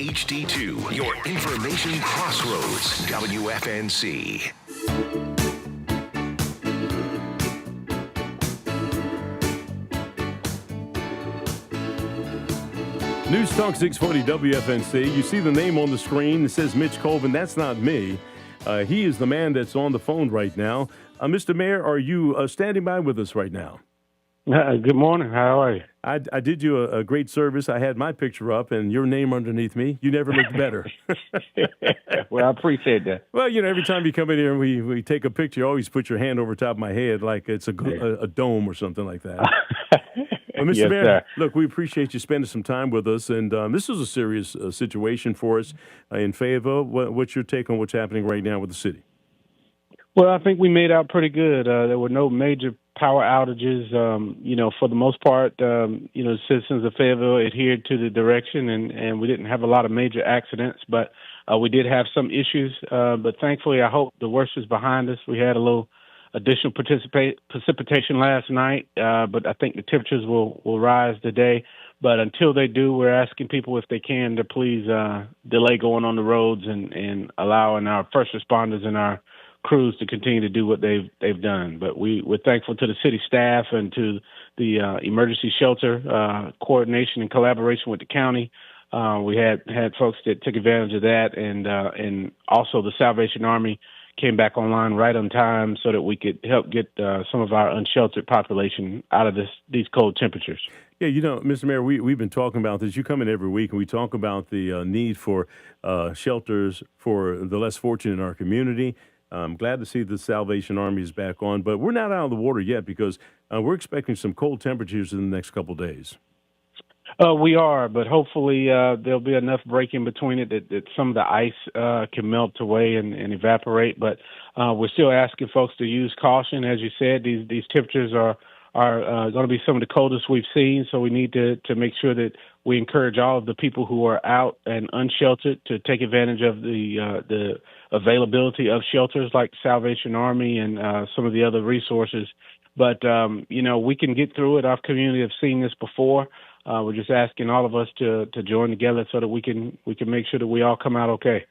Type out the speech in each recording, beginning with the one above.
HD2, your information crossroads, WFNC. News Talk 640 WFNC. You see the name on the screen. It says Mitch Colvin. That's not me. He is the man that's on the phone right now. Mr. Mayor, are you standing by with us right now? Good morning. How are you? I did you a great service. I had my picture up and your name underneath me. You never looked better. Well, I appreciate that. Well, every time you come in here and we take a picture, you always put your hand over top of my head like it's a dome or something like that. Well, Mr. Yes, Mayor, sir. look, we appreciate you spending some time with us, and this is a serious situation for us in Fayetteville. What's your take on what's happening right now with the city? Well, I think we made out pretty good. There were no major power outages. For the most part, citizens of Fayetteville adhered to the direction, and we didn't have a lot of major accidents, but we did have some issues. But thankfully, I hope the worst is behind us. We had a little additional precipitation last night, but I think the temperatures will rise today. But until they do, we're asking people if they can to please delay going on the roads and allowing our first responders and our crews to continue to do what they've done. But we're thankful to the city staff and to the emergency shelter coordination and collaboration with the county. We had folks that took advantage of that, and also the Salvation Army came back online right on time so that we could help get some of our unsheltered population out of these cold temperatures. Yeah, Mr. Mayor, we've been talking about this. You come in every week and we talk about the need for shelters for the less fortunate in our community. I'm glad to see the Salvation Army is back on, but we're not out of the water yet because we're expecting some cold temperatures in the next couple of days. We are, but hopefully there'll be enough break in between it that some of the ice can melt away and evaporate. But we're still asking folks to use caution. As you said, these temperatures are going to be some of the coldest we've seen, so we need to make sure that we encourage all of the people who are out and unsheltered to take advantage of the availability of shelters like Salvation Army and some of the other resources. But, we can get through it. Our community have seen this before. We're just asking all of us to join together so that we can make sure that we all come out okay.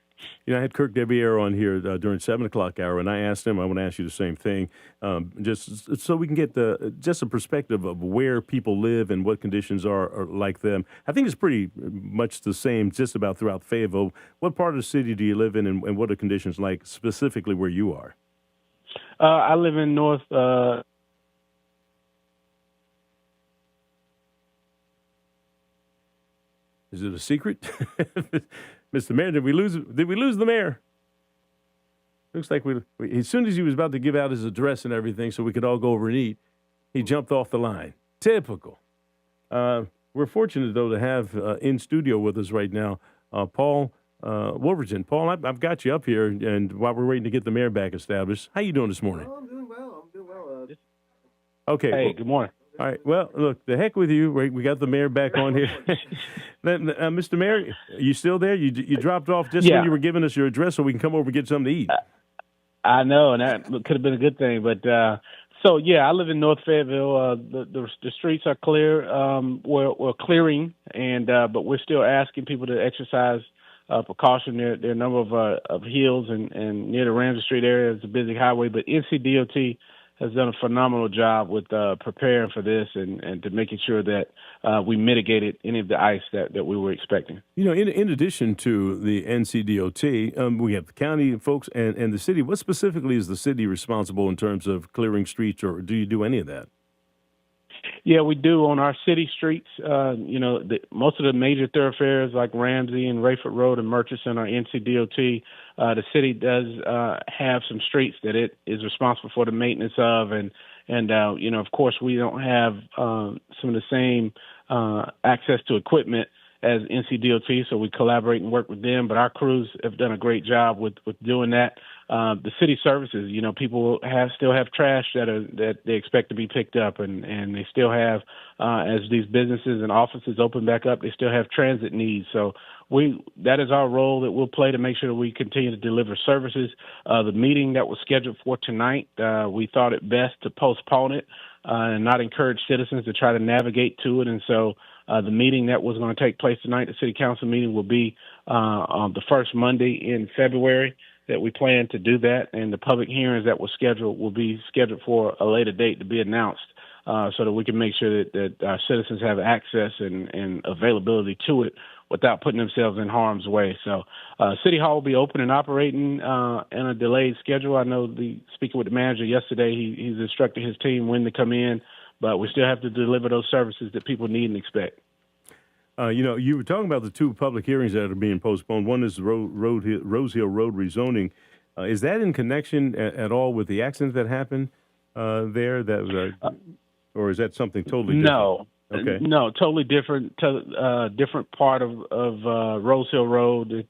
I had Kirk Debier on here during 7 o'clock hour, and I asked him, I want to ask you the same thing, just so we can get just a perspective of where people live and what conditions are like them. I think it's pretty much the same just about throughout Fayetteville. What part of the city do you live in, and what are conditions like specifically where you are? I live in North. Is it a secret? Mr. Mayor, did we lose the mayor? Looks like we as soon as he was about to give out his address and everything so we could all go over and eat, he jumped off the line. Typical. We're fortunate, though, to have in studio with us right now Paul Wolverton. Paul, I've got you up here, and while we're waiting to get the mayor back established, how you doing this morning? Oh, I'm doing well. Okay. Hey, good morning. All right. Well, look, the heck with you. We got the mayor back on here. Mr. Mayor, are you still there? You dropped off just when you were giving us your address so we can come over and get something to eat. I know, and that could have been a good thing. But, I live in North Fayetteville. The streets are clear. We're clearing, but we're still asking people to exercise precaution. There are a number of hills and near the Ramsey Street area is a busy highway, but NCDOT has done a phenomenal job with preparing for this and to making sure that we mitigated any of the ice that we were expecting. In addition to the NCDOT, we have the county folks and the city. What specifically is the city responsible in terms of clearing streets, or do you do any of that? Yeah, we do on our city streets. Most of the major thoroughfares like Ramsey and Rayford Road and Murchison are NCDOT. The city does have some streets that it is responsible for the maintenance of, and of course we don't have some of the same access to equipment as NCDOT, so we collaborate and work with them. But our crews have done a great job with doing that. the city services. People still have trash that they expect to be picked up, and they still have, as these businesses and offices open back up, they still have transit needs. So that is our role that we'll play to make sure that we continue to deliver services. The meeting that was scheduled for tonight, we thought it best to postpone it and not encourage citizens to try to navigate to it. And so the meeting that was going to take place tonight, the city council meeting, will be on the first Monday in February that we plan to do that. And the public hearings that were scheduled will be scheduled for a later date to be announced so that we can make sure that our citizens have access and availability to it without putting themselves in harm's way. So City Hall will be open and operating in a delayed schedule. I know speaking with the manager yesterday, he's instructed his team when to come in, but we still have to deliver those services that people need and expect. You were talking about the two public hearings that are being postponed. One is the Rose Hill Road rezoning. Is that in connection at all with the accident that happened there? Or is that something totally different? No. Okay. No, totally different. Different part of Rose Hill Road.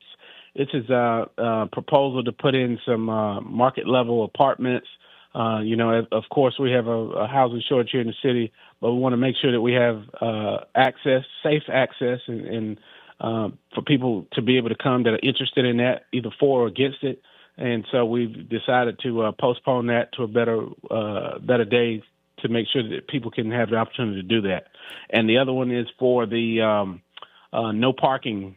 It's his proposal to put in some market level apartments. Of course, we have a housing shortage here in the city, but we want to make sure that we have safe access, and for people to be able to come that are interested in that, either for or against it. And so we've decided to postpone that to a better day to make sure that people can have the opportunity to do that. And the other one is for the no parking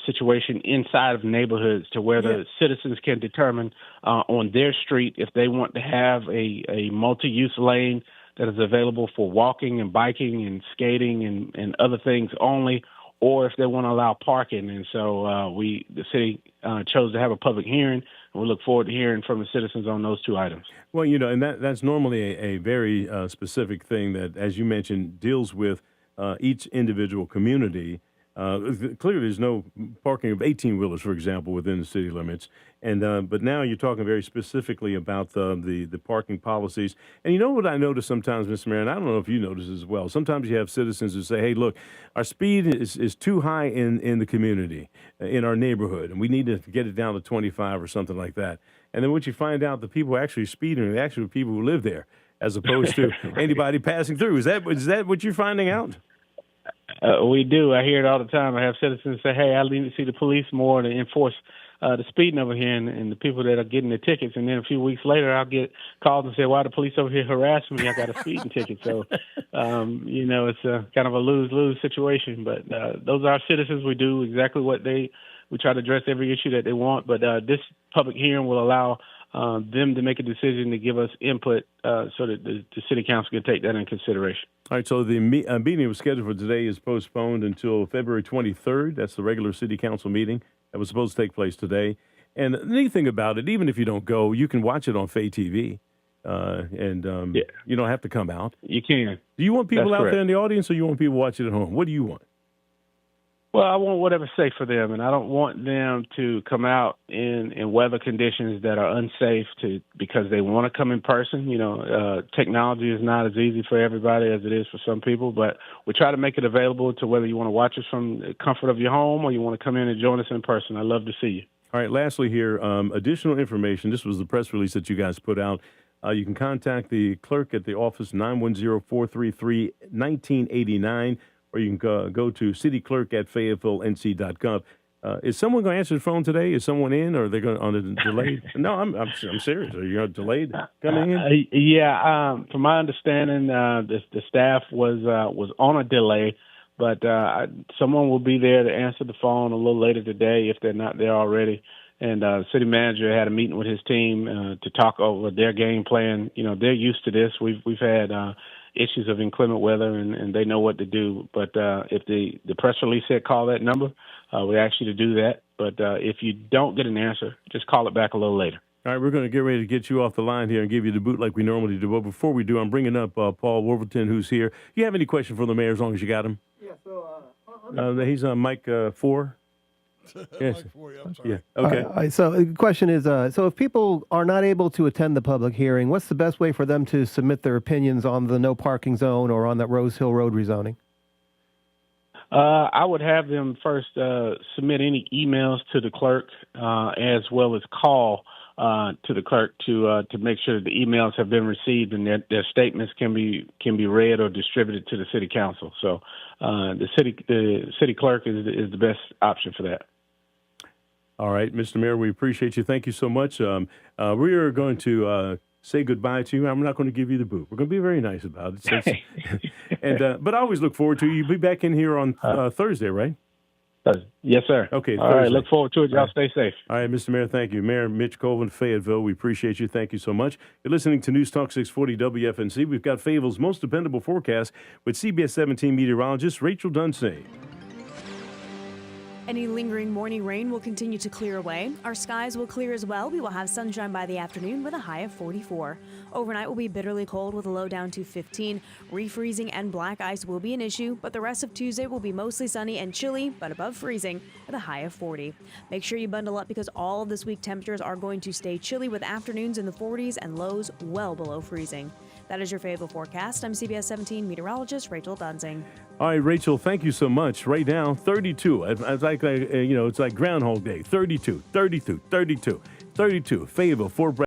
situation inside of neighborhoods, to where the citizens can determine on their street if they want to have a multi-use lane that is available for walking and biking and skating and other things only, or if they want to allow parking. And so the city chose to have a public hearing, and we look forward to hearing from the citizens on those two items. Well, and that's normally a very specific thing that, as you mentioned, deals with each individual community. Clearly, there's no parking of 18-wheelers, for example, within the city limits. And but now you're talking very specifically about the parking policies. And you know what I notice sometimes, Mr. Mayor, and I don't know if you notice as well. Sometimes you have citizens who say, hey, look, our speed is too high in the community, in our neighborhood, and we need to get it down to 25 or something like that. And then once you find out the people actually speeding are the actual people who live there, as opposed to anybody passing through. Is that what you're finding out? We do. I hear it all the time. I have citizens say, hey, I need to see the police more to enforce the speeding over here and the people that are getting the tickets. And then a few weeks later, I'll get called and say, why the police over here harassing me? I got a speeding ticket. So, it's a kind of a lose-lose situation. But those are our citizens. We do exactly what we try to address every issue that they want. But this public hearing will allow them to make a decision to give us input so that the city council can take that in consideration. All right, so the meeting was scheduled for today is postponed until February 23rd. That's the regular city council meeting that was supposed to take place today. And the neat thing about it, even if you don't go, you can watch it on Fayetteville, and you don't have to come out. You can. Do you want people That's out correct. there in the audience, or you want people watching at home? What do you want? Well, I want whatever's safe for them, and I don't want them to come out in weather conditions that are unsafe because they want to come in person. Technology is not as easy for everybody as it is for some people, but we try to make it available to whether you want to watch us from the comfort of your home or you want to come in and join us in person. I'd love to see you. All right, lastly here, additional information. This was the press release that you guys put out. You can contact the clerk at the office, 910-433-1989. Or you can go to cityclerk@fayetteville.nc.gov. Is someone going to answer the phone today? Is someone in, or are they going on a delayed? No, I'm serious. Are you delayed coming in? From my understanding, the staff was on a delay, but someone will be there to answer the phone a little later today if they're not there already. And the city manager had a meeting with his team to talk over their game plan. They're used to this. We've had issues of inclement weather, and they know what to do. But if the press release said call that number, we ask you to do that. But if you don't get an answer, just call it back a little later. All right, we're going to get ready to get you off the line here and give you the boot like we normally do. But before we do, I'm bringing up Paul Wolverton, who's here. You have any question for the mayor as long as you got him? Yeah, so he's on mic 4. Yes. Yeah. Okay. So the question is, so if people are not able to attend the public hearing, what's the best way for them to submit their opinions on the no parking zone or on that Rose Hill Road rezoning? I would have them first submit any emails to the clerk as well as call to the clerk to make sure that the emails have been received and their statements can be read or distributed to the city council. So the city clerk is the best option for that. All right, Mr. Mayor, we appreciate you. Thank you so much. We are going to say goodbye to you. I'm not going to give you the boot. We're going to be very nice about it. But I always look forward to you. You'll be back in here on Thursday, right? Yes, sir. Okay. All right. Look forward to it. Y'all stay safe. All right, Mr. Mayor, thank you. Mayor Mitch Colvin, Fayetteville, we appreciate you. Thank you so much. You're listening to News Talk 640 WFNC. We've got Fayetteville's most dependable forecast with CBS 17 meteorologist Rachel Dunsey. Any lingering morning rain will continue to clear away. Our skies will clear as well. We will have sunshine by the afternoon with a high of 44. Overnight will be bitterly cold with a low down to 15. Refreezing and black ice will be an issue, but the rest of Tuesday will be mostly sunny and chilly, but above freezing with a high of 40. Make sure you bundle up because all of this week temperatures are going to stay chilly with afternoons in the 40s and lows well below freezing. That is your Fayetteville forecast. I'm CBS 17 meteorologist Rachel Dunsey. All right, Rachel, thank you so much. Right now, 32. It's like it's like Groundhog Day. 32, 32, 32, 32. Fayetteville, Fort Bragg.